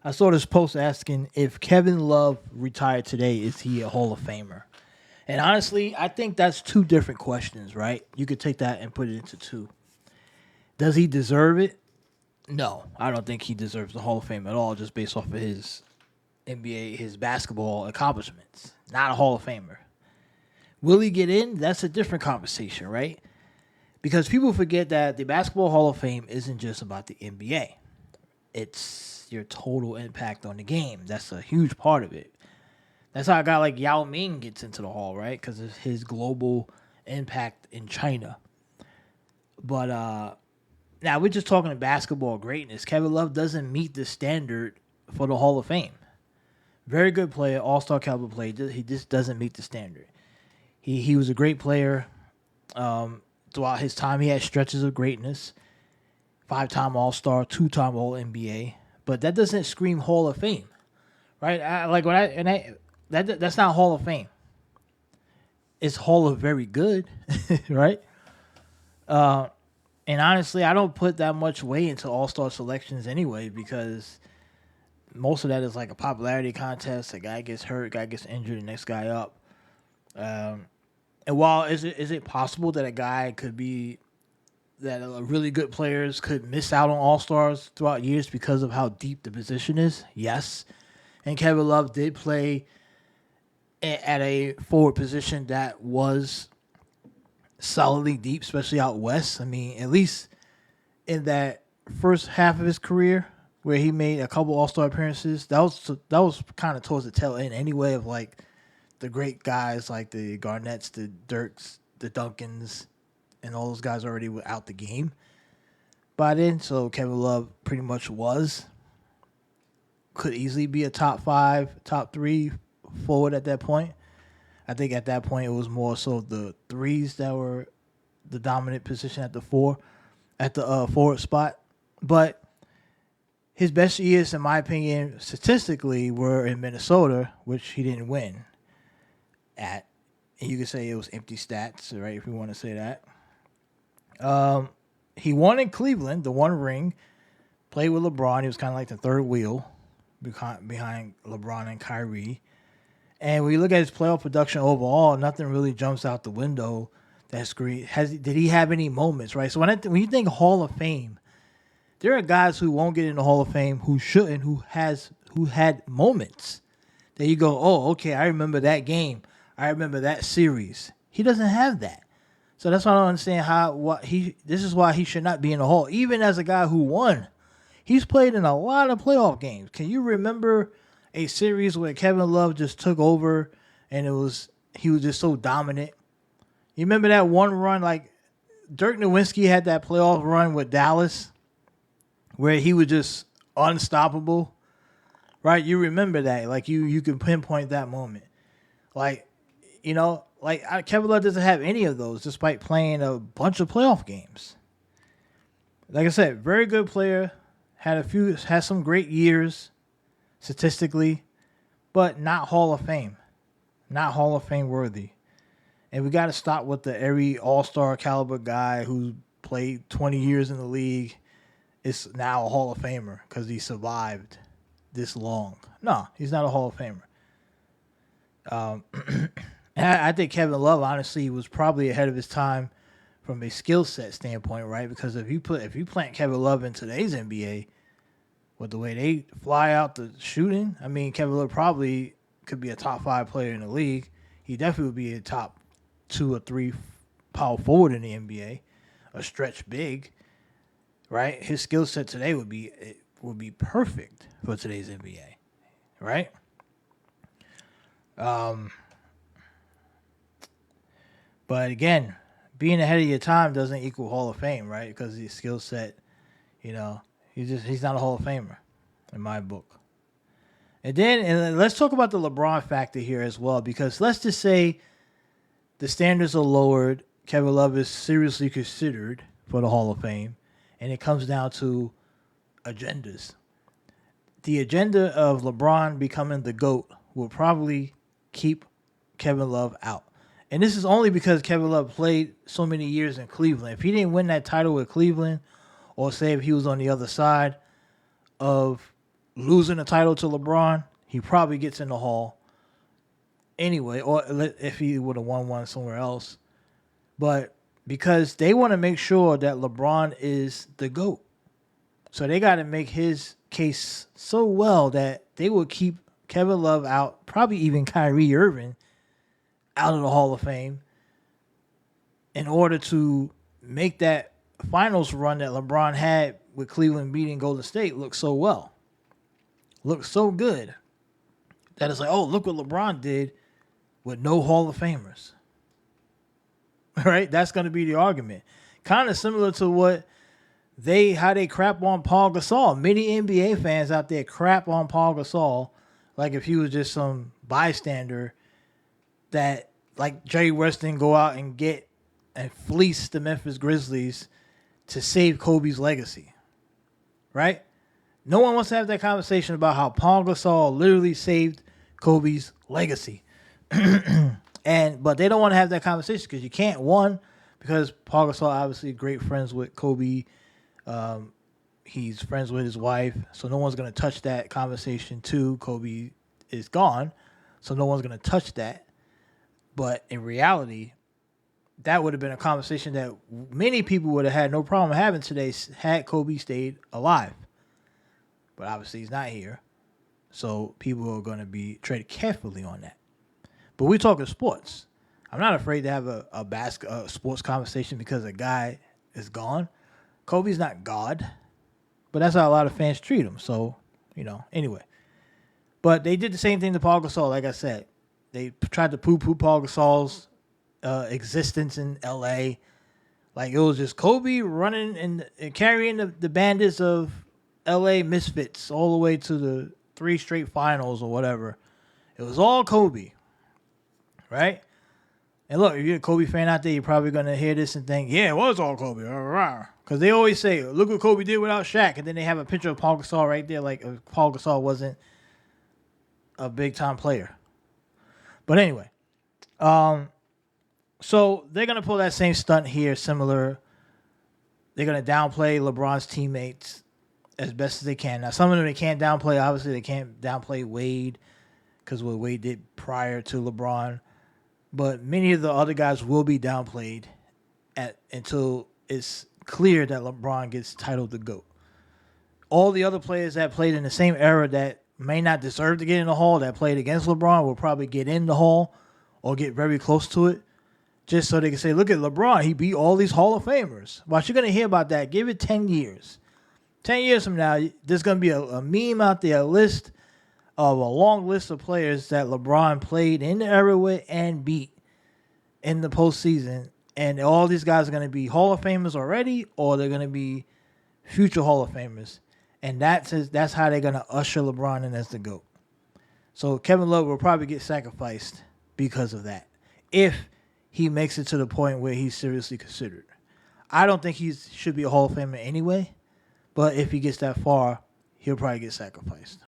I saw this post asking if Kevin Love retired today, is he a Hall of Famer? And honestly, I think that's two different questions, right? You could take that and put it into two. Does he deserve it? No, I don't think he deserves the Hall of Fame at all, just based off of his NBA, his basketball accomplishments. Not a Hall of Famer. Will he get in? That's a different conversation, right? Because people forget that the Basketball Hall of Fame isn't just about the NBA. It's your total impact on the game. That's a huge part of it. That's how a guy like Yao Ming gets into the Hall, right? Because of his global impact in China. But now we're just talking basketball greatness. Kevin Love doesn't meet the standard for the Hall of Fame. Very good player, all star caliber player. He just doesn't meet the standard. He was a great player throughout his time. He had stretches of greatness. 5-time All Star, 2-time All NBA. But that doesn't scream Hall of Fame, right? That's not Hall of Fame. It's Hall of Very Good, right? And honestly, I don't put that much weight into All Star selections anyway because most of that is like a popularity contest. A guy gets hurt, guy gets injured, the next guy up. And while is it possible that a guy could be that really good players could miss out on All Stars throughout years because of how deep the position is? Yes. And Kevin Love did play at a forward position that was solidly deep, especially out west. I mean, at least in that first half of his career, where he made a couple All Star appearances, that was kind of towards the tail end anyway of like the great guys like the Garnetts, the Dirks, the Duncans, and all those guys already were out the game by then. So Kevin Love pretty much could easily be a top 5, top 3 forward at that point. I think at that point it was more so the threes that were the dominant position at the forward spot. But his best years, in my opinion, statistically, were in Minnesota, which he didn't win at. And you could say it was empty stats, right? If you want to say that. He won in Cleveland, the one ring. Played with LeBron. He was kind of like the third wheel behind LeBron and Kyrie. And when you look at his playoff production overall, nothing really jumps out the window. That's great. Did he have any moments, right? So when you think Hall of Fame, there are guys who won't get in the Hall of Fame who shouldn't, who had moments that you go, oh, okay, I remember that game. I remember that series. He doesn't have that. So that's why I don't understand this is why he should not be in the Hall. Even as a guy who won, he's played in a lot of playoff games. Can you remember a series where Kevin Love just took over and he was just so dominant? You remember that one run, like Dirk Nowitzki had that playoff run with Dallas where he was just unstoppable, right? You remember that. Like you can pinpoint that moment. Like, Kevin Love doesn't have any of those despite playing a bunch of playoff games. Like I said, very good player, had some great years statistically, but not Hall of Fame. Not Hall of Fame worthy. And we got to stop with the every all-star caliber guy who played 20 years in the league is now a Hall of Famer because he survived this long. No, he's not a Hall of Famer. And I think Kevin Love, honestly, was probably ahead of his time from a skill set standpoint, right? Because if you plant Kevin Love in today's NBA, with the way they fly out the shooting, I mean, Kevin Love probably could be a top 5 player in the league. He definitely would be a top 2 or 3 power forward in the NBA, a stretch big, right? His skill set today would be perfect for today's NBA, right? But again, being ahead of your time doesn't equal Hall of Fame, right? Because his skill set, he's not a Hall of Famer in my book. And let's talk about the LeBron factor here as well, because let's just say the standards are lowered. Kevin Love is seriously considered for the Hall of Fame, and it comes down to agendas. The agenda of LeBron becoming the GOAT will probably keep Kevin Love out. And this is only because Kevin Love played so many years in Cleveland. If he didn't win that title with Cleveland, or say if he was on the other side of losing the title to LeBron, he probably gets in the Hall anyway, or if he would have won one somewhere else. But because they want to make sure that LeBron is the GOAT. So they got to make his case so well that they will keep Kevin Love out, probably even Kyrie Irving out of the Hall of Fame in order to make that finals run that LeBron had with Cleveland beating Golden State look so well. Look so good that it's like, oh, look what LeBron did with no Hall of Famers. Right? That's going to be the argument. Kind of similar to what how they crap on Paul Gasol. Many NBA fans out there crap on Paul Gasol like if he was just some bystander that like Jerry West didn't go out and get and fleece the Memphis Grizzlies to save Kobe's legacy. Right? No one wants to have that conversation about how Paul Gasol literally saved Kobe's legacy. But they don't want to have that conversation because you can't. One, because Paul Gasol obviously great friends with Kobe. He's friends with his wife, so no one's going to touch that conversation. Two, Kobe is gone, so no one's going to touch that. But in reality, that would have been a conversation that many people would have had no problem having today had Kobe stayed alive. But obviously he's not here, so people are going to be treated carefully on that. But we're talking sports. I'm not afraid to have a sports conversation because a guy is gone. Kobe's not God, but that's how a lot of fans treat him. So, anyway. But they did the same thing to Paul Gasol, like I said. They tried to poo-poo Paul Gasol's existence in L.A. Like it was just Kobe running and carrying the Bandits of L.A. Misfits all the way to the 3 straight finals or whatever. It was all Kobe. Right? And look, if you're a Kobe fan out there, you're probably going to hear this and think, yeah, it was all Kobe. Because they always say, look what Kobe did without Shaq. And then they have a picture of Paul Gasol right there, like if Paul Gasol wasn't a big-time player. But anyway, so they're going to pull that same stunt here, similar. They're going to downplay LeBron's teammates as best as they can. Now, some of them they can't downplay. Obviously, they can't downplay Wade because what Wade did prior to LeBron. But many of the other guys will be downplayed until it's clear that LeBron gets titled the GOAT. All the other players that played in the same era that may not deserve to get in the Hall, that played against LeBron, will probably get in the Hall or get very close to it, just so they can say, look at LeBron, he beat all these Hall of Famers. But you're going to hear about that. Give it 10 years. 10 years from now, there's going to be a meme out there, a long list of players that LeBron played in the era with and beat in the postseason. And all these guys are going to be Hall of Famers already, or they're going to be future Hall of Famers. And that's how they're going to usher LeBron in as the GOAT. So Kevin Love will probably get sacrificed because of that, if he makes it to the point where he's seriously considered. I don't think he should be a Hall of Famer anyway, but if he gets that far, he'll probably get sacrificed.